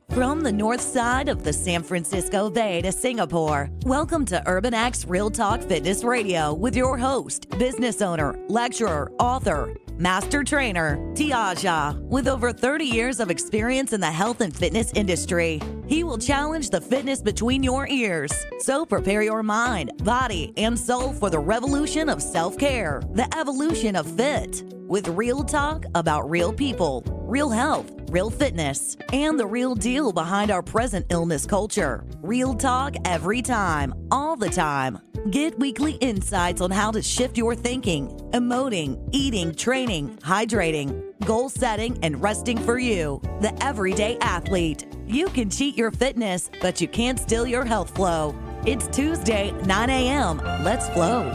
From the north side of the San Francisco Bay to Singapore, welcome to Urban X Real Talk Fitness Radio with your host, business owner, lecturer, author, master trainer, Tiaja. With over 30 years of experience in the health and fitness industry, he will challenge the fitness between your ears. So prepare your mind, body, and soul for the revolution of self-care, the evolution of fit, with real talk about real people, real health, real fitness, and the real deal behind our present illness culture. Real talk every time, all the time. Get weekly insights on how to shift your thinking, emoting, eating, training, hydrating, goal setting, and resting for you, the everyday athlete. You can cheat your fitness, but you can't steal your health flow. It's Tuesday, 9 a.m. Let's flow.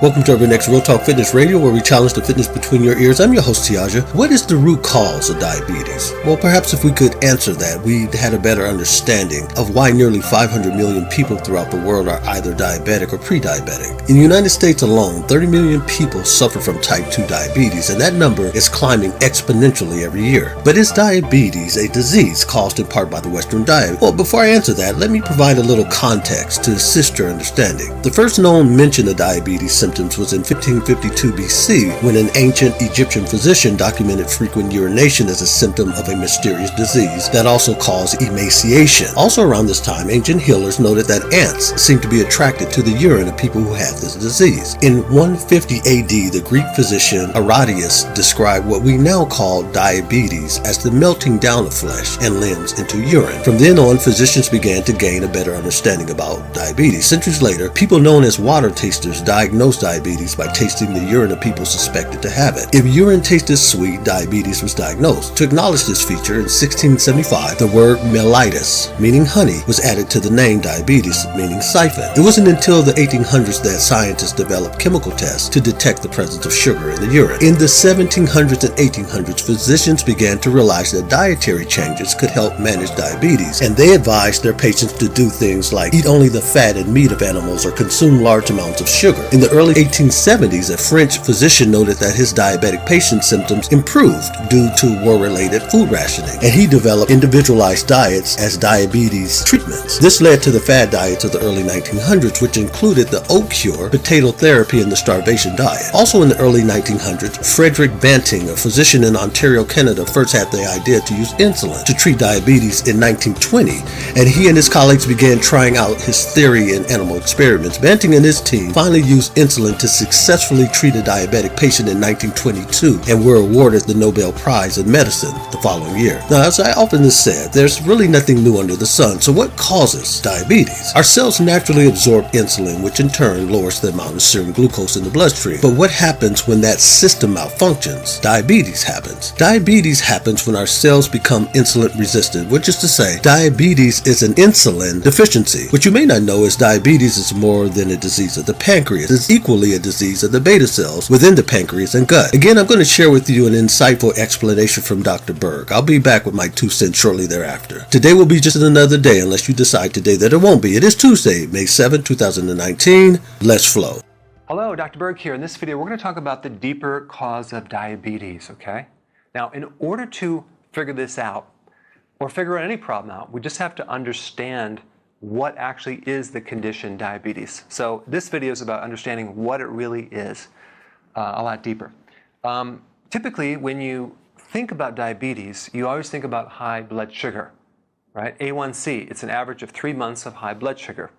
Welcome to Urban X Real Talk Fitness Radio, where we challenge the fitness between your ears. I'm your host, Tiaja. What is the root cause of diabetes? Well, perhaps if we could answer that, we'd had a better understanding of why nearly 500 million people throughout the world are either diabetic or pre-diabetic. In the United States alone, 30 million people suffer from type 2 diabetes, and that number is climbing exponentially every year. But is diabetes a disease caused in part by the Western diet? Well, before I answer that, let me provide a little context to assist your understanding. The first known mention of diabetes symptoms was in 1552 BC, when an ancient Egyptian physician documented frequent urination as a symptom of a mysterious disease that also caused emaciation. Also around this time, ancient healers noted that ants seemed to be attracted to the urine of people who had this disease. In 150 AD, the Greek physician Herodias described what we now call diabetes as the melting down of flesh and limbs into urine. From then on, physicians began to gain a better understanding about diabetes. Centuries later, people known as water tasters diagnosed diabetes by tasting the urine of people suspected to have it. If urine tasted sweet, diabetes was diagnosed. To acknowledge this feature, in 1675, the word mellitus, meaning honey, was added to the name diabetes, meaning siphon. It wasn't until the 1800s that scientists developed chemical tests to detect the presence of sugar in the urine. In the 1700s and 1800s, physicians began to realize that dietary changes could help manage diabetes, and they advised their patients to do things like eat only the fat and meat of animals or consume large amounts of sugar. In the early 1870s, a French physician noted that his diabetic patient's symptoms improved due to war-related food rationing, and he developed individualized diets as diabetes treatments. This led to the fad diets of the early 1900s, which included the oat cure, potato therapy, and the starvation diet. Also in the early 1900s, Frederick Banting, a physician in Ontario, Canada, first had the idea to use insulin to treat diabetes in 1920, and he and his colleagues began trying out his theory in animal experiments. Banting and his team finally used insulin to successfully treat a diabetic patient in 1922 and were awarded the Nobel Prize in Medicine the following year. Now, as I often said, there's really nothing new under the sun. So what causes diabetes? Our cells naturally absorb insulin, which in turn lowers the amount of serum glucose in the bloodstream. But what happens when that system malfunctions? Diabetes happens. Diabetes happens when our cells become insulin resistant, which is to say, diabetes is an insulin deficiency. What you may not know is diabetes is more than a disease of the pancreas. It's equally a disease of the beta cells within the pancreas and gut. Again, I'm going to share with you an insightful explanation from Dr. Berg. I'll be back with my 2 cents shortly thereafter. Today will be just another day unless you decide today that it won't be. It is Tuesday, May 7, 2019. Let's flow. Hello, Dr. Berg here. In this video, we're going to talk about the deeper cause of diabetes, okay? Now, in order to figure this out, or figure any problem out, we just have to understand what actually is the condition diabetes. So this video is about understanding what it really is a lot deeper. Typically, when you think about diabetes, you always think about high blood sugar, right? A1C, it's an average of 3 months of high blood sugar.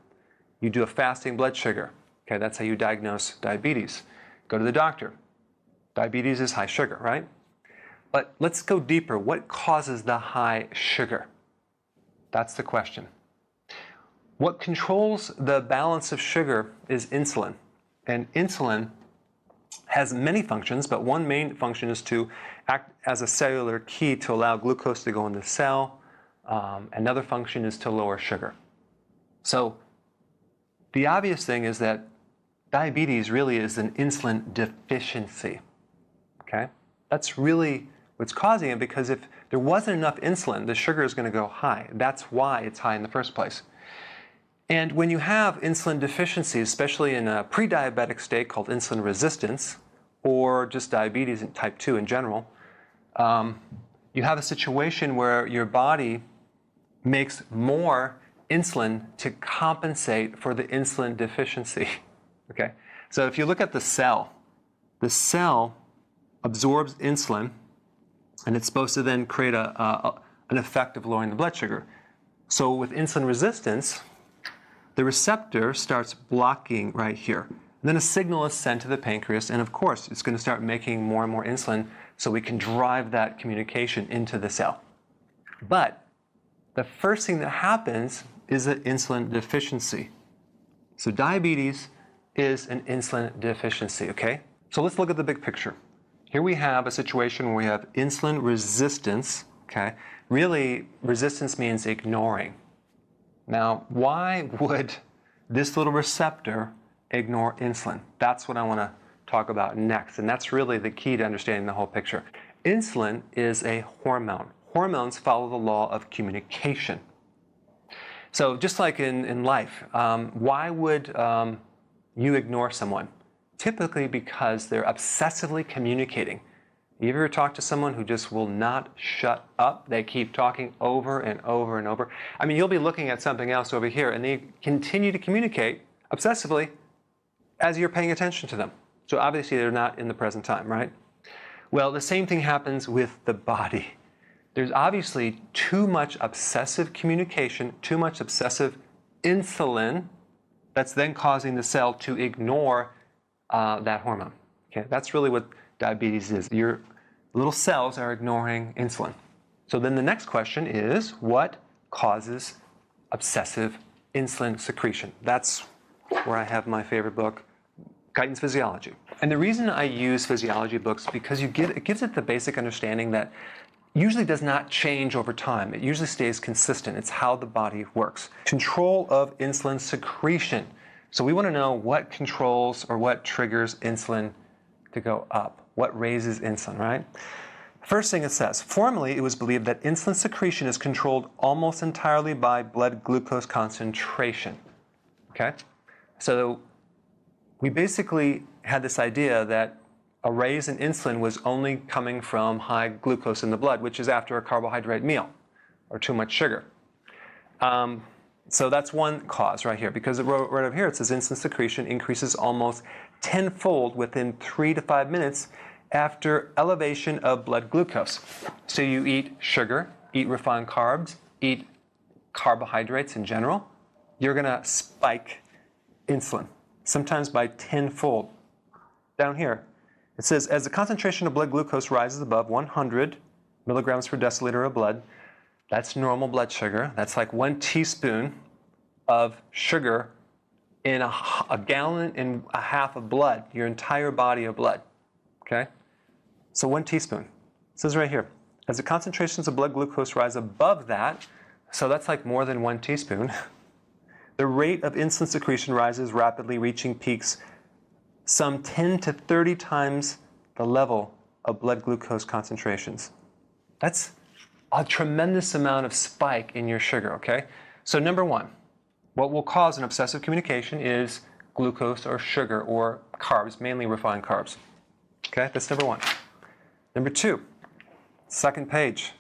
You do a fasting blood sugar, okay? That's how you diagnose diabetes. Go to the doctor. Diabetes is high sugar, right? But let's go deeper. What causes the high sugar? That's the question. What controls the balance of sugar is insulin. And insulin has many functions, but one main function is to act as a cellular key to allow glucose to go in the cell. Another function is to lower sugar. So the obvious thing is that diabetes really is an insulin deficiency. Okay? That's really what's causing it, because if there wasn't enough insulin, the sugar is going to go high. That's why it's high in the first place. And when you have insulin deficiency, especially in a pre-diabetic state called insulin resistance, or just diabetes in type 2 in general, you have a situation where your body makes more insulin to compensate for the insulin deficiency. Okay? So if you look at the cell absorbs insulin, and it's supposed to then create an effect of lowering the blood sugar. So with insulin resistance, the receptor starts blocking right here. And then a signal is sent to the pancreas, and of course, it's going to start making more and more insulin so we can drive that communication into the cell. But the first thing that happens is an insulin deficiency. So diabetes is an insulin deficiency, okay? So let's look at the big picture. Here we have a situation where we have insulin resistance, okay? Really, resistance means ignoring. Now, why would this little receptor ignore insulin? That's what I want to talk about next, and that's really the key to understanding the whole picture. Insulin is a hormone. Hormones follow the law of communication. So just like in life, why would you ignore someone? Typically because they're obsessively communicating. You ever talk to someone who just will not shut up? They keep talking over and over and over. I mean, you'll be looking at something else over here, and they continue to communicate obsessively as you're paying attention to them. So obviously they're not in the present time, right? Well, the same thing happens with the body. There's obviously too much obsessive communication, too much obsessive insulin that's then causing the cell to ignore that hormone. Okay, that's really what diabetes is. Your little cells are ignoring insulin. So then the next question is, what causes obsessive insulin secretion? That's where I have my favorite book, Guyton's Physiology. And the reason I use physiology books is because it gives it the basic understanding that usually does not change over time. It usually stays consistent. It's how the body works. Control of insulin secretion. So we want to know what controls or what triggers insulin to go up. What raises insulin, right? First thing it says, formerly it was believed that insulin secretion is controlled almost entirely by blood glucose concentration. Okay? So we basically had this idea that a raise in insulin was only coming from high glucose in the blood, which is after a carbohydrate meal or too much sugar. So that's one cause right here, because right over here it says insulin secretion increases almost tenfold within 3 to 5 minutes after elevation of blood glucose. So you eat sugar, eat refined carbs, eat carbohydrates in general, you're going to spike insulin, sometimes by tenfold. Down here, it says, as the concentration of blood glucose rises above 100 milligrams per deciliter of blood, that's normal blood sugar. That's like 1 teaspoon of sugar in a gallon and a half of blood, your entire body of blood. Okay? So 1 teaspoon. It says right here, as the concentrations of blood glucose rise above that, so that's like more than 1 teaspoon, the rate of insulin secretion rises rapidly, reaching peaks some 10 to 30 times the level of blood glucose concentrations. That's a tremendous amount of spike in your sugar, okay? So number one, what will cause an obsessive communication is glucose or sugar or carbs, mainly refined carbs. Okay, that's number one. Number two, second page,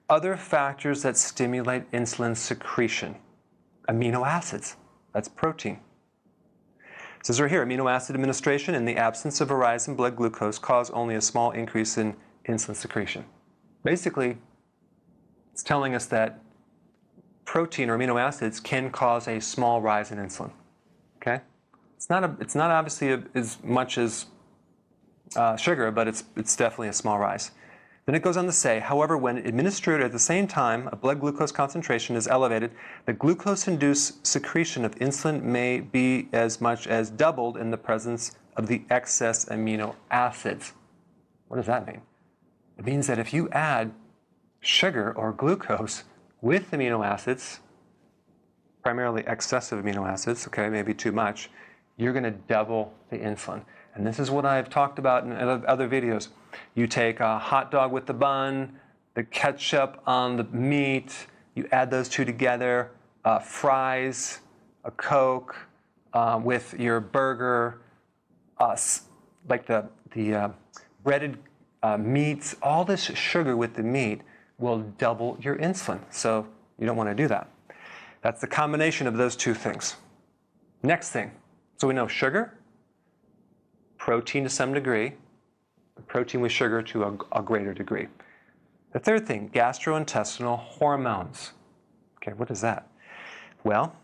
other factors that stimulate insulin secretion. Amino acids, that's protein. It says right here, amino acid administration in the absence of a rise in blood glucose cause only a small increase in insulin secretion. Basically, it's telling us that protein or amino acids can cause a small rise in insulin. Okay? It's not obviously as much as sugar, but it's definitely a small rise. Then it goes on to say, however, when administered at the same time, a blood glucose concentration is elevated, the glucose-induced secretion of insulin may be as much as doubled in the presence of the excess amino acids. What does that mean? It means that if you add sugar or glucose with amino acids, primarily excessive amino acids, okay, maybe too much, you're going to double the insulin. And this is what I've talked about in other videos. You take a hot dog with the bun, the ketchup on the meat, you add those two together, fries, a Coke, with your burger, like the breaded meats, all this sugar with the meat will double your insulin. So you don't want to do that. That's the combination of those two things. Next thing, so we know sugar, protein to some degree, protein with sugar to a greater degree. The third thing, gastrointestinal hormones. Okay, what is that? Well,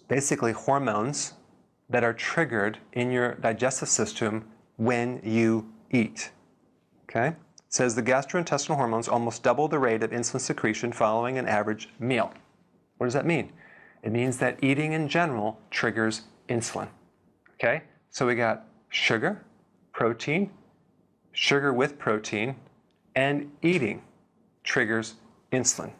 basically hormones that are triggered in your digestive system when you eat. Okay? It says the gastrointestinal hormones almost double the rate of insulin secretion following an average meal. What does that mean? It means that eating in general triggers insulin. Okay? So we got sugar, protein, sugar with protein, and eating triggers insulin.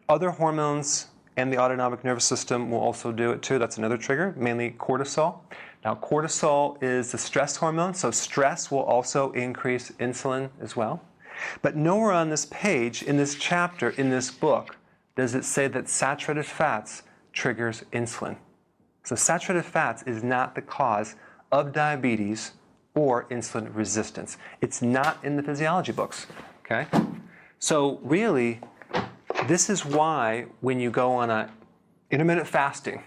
Other hormones and the autonomic nervous system will also do it too. That's another trigger, mainly cortisol. Now, cortisol is the stress hormone, so stress will also increase insulin as well. But nowhere on this page, in this chapter, in this book, does it say that saturated fats triggers insulin. So saturated fats is not the cause of diabetes or insulin resistance. It's not in the physiology books, okay? So really, this is why when you go on a intermittent fasting,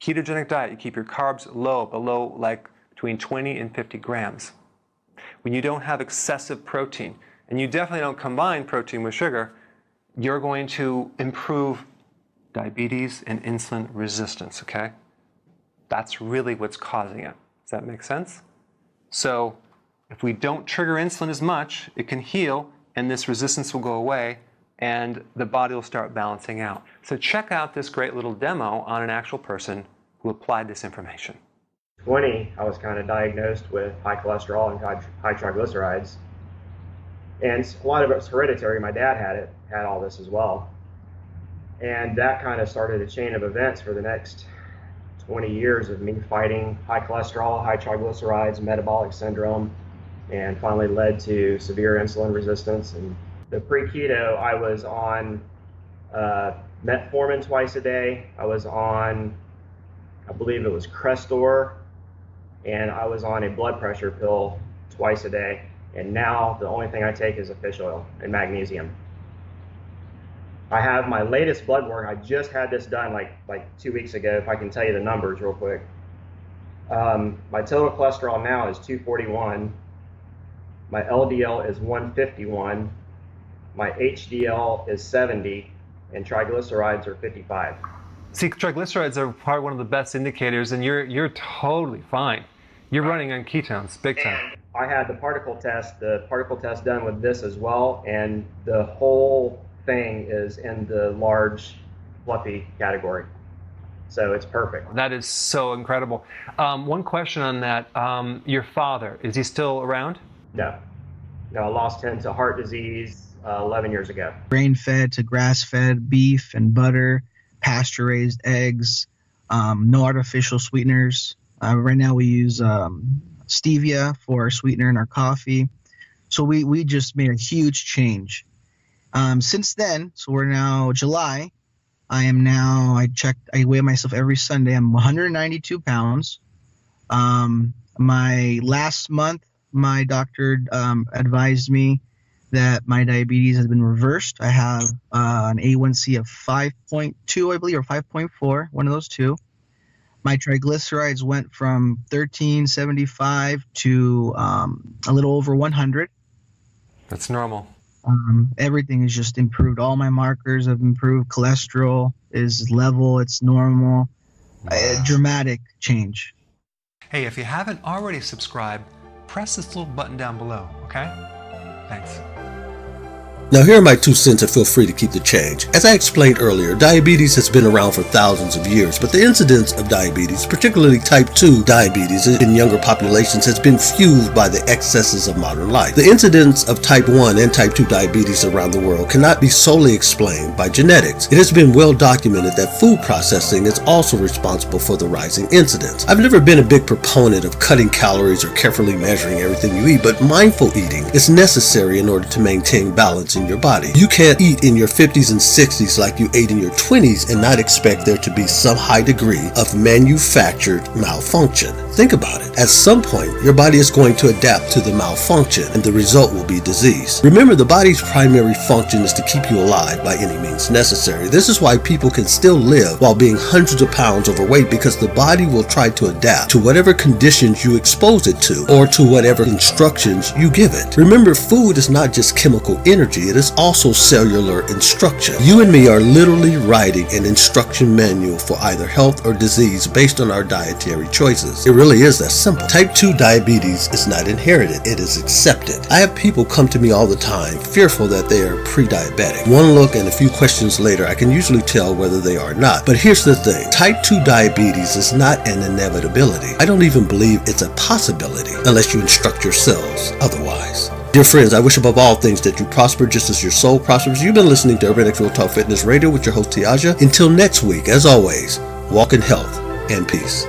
ketogenic diet, you keep your carbs low, below like between 20 and 50 grams. When you don't have excessive protein, and you definitely don't combine protein with sugar, you're going to improve diabetes and insulin resistance, okay? That's really what's causing it. Does that make sense? So if we don't trigger insulin as much, it can heal, and this resistance will go away, and the body will start balancing out. So check out this great little demo on an actual person who applied this information. 20, I was kind of diagnosed with high cholesterol and high triglycerides. And a lot of it was hereditary. My dad had all this as well. And that kind of started a chain of events for the next 20 years of me fighting high cholesterol, high triglycerides, metabolic syndrome, and finally led to severe insulin resistance. And the pre-keto, I was on metformin twice a day. I was on, I believe it was Crestor, and I was on a blood pressure pill twice a day. And now the only thing I take is a fish oil and magnesium. I have my latest blood work. I just had this done like 2 weeks ago, if I can tell you the numbers real quick. My total cholesterol now is 241. My LDL is 151. My HDL is 70, and triglycerides are 55. See, triglycerides are probably one of the best indicators, and you're totally fine. You're running on ketones, big time. And I had the particle test done with this as well, and the whole thing is in the large, fluffy category. So it's perfect. That is so incredible. One question on that. Your father, is he still around? No, I lost him to heart disease 11 years ago. Grain-fed to grass-fed beef and butter, pasture-raised eggs, no artificial sweeteners. Right now we use stevia for our sweetener in our coffee. So we just made a huge change. Since then, so we're now July, I weigh myself every Sunday. I'm 192 pounds. My last month, my doctor advised me that my diabetes has been reversed. I have an A1C of 5.2, I believe, or 5.4, one of those two. My triglycerides went from 1375 to a little over 100. That's normal. Everything has just improved. All my markers have improved. Cholesterol is level. It's normal. Wow. A dramatic change. Hey, if you haven't already subscribed, press this little button down below, okay? Thanks. Now here are my 2 cents, and feel free to keep the change. As I explained earlier, diabetes has been around for thousands of years, but the incidence of diabetes, particularly type 2 diabetes in younger populations, has been fueled by the excesses of modern life. The incidence of type 1 and type 2 diabetes around the world cannot be solely explained by genetics. It has been well documented that food processing is also responsible for the rising incidence. I've never been a big proponent of cutting calories or carefully measuring everything you eat, but mindful eating is necessary in order to maintain balance in your body. You can't eat in your 50s and 60s like you ate in your 20s and not expect there to be some high degree of manufactured malfunction. Think about it. At some point, your body is going to adapt to the malfunction, and the result will be disease. Remember, the body's primary function is to keep you alive by any means necessary. This is why people can still live while being hundreds of pounds overweight, because the body will try to adapt to whatever conditions you expose it to, or to whatever instructions you give it. Remember, food is not just chemical energy, it is also cellular instruction. You and me are literally writing an instruction manual for either health or disease based on our dietary choices. It really is that simple. Type 2 diabetes is not inherited, it is accepted. I have people come to me all the time fearful that they are pre-diabetic. One look and a few questions later, I can usually tell whether they are or not. But here's the thing, type 2 diabetes is not an inevitability. I don't even believe it's a possibility unless you instruct your cells otherwise. Dear friends, I wish above all things that you prosper just as your soul prospers. You've been listening to Urban X Real Talk Fitness Radio with your host Tiaja. Until next week, as always, walk in health and peace.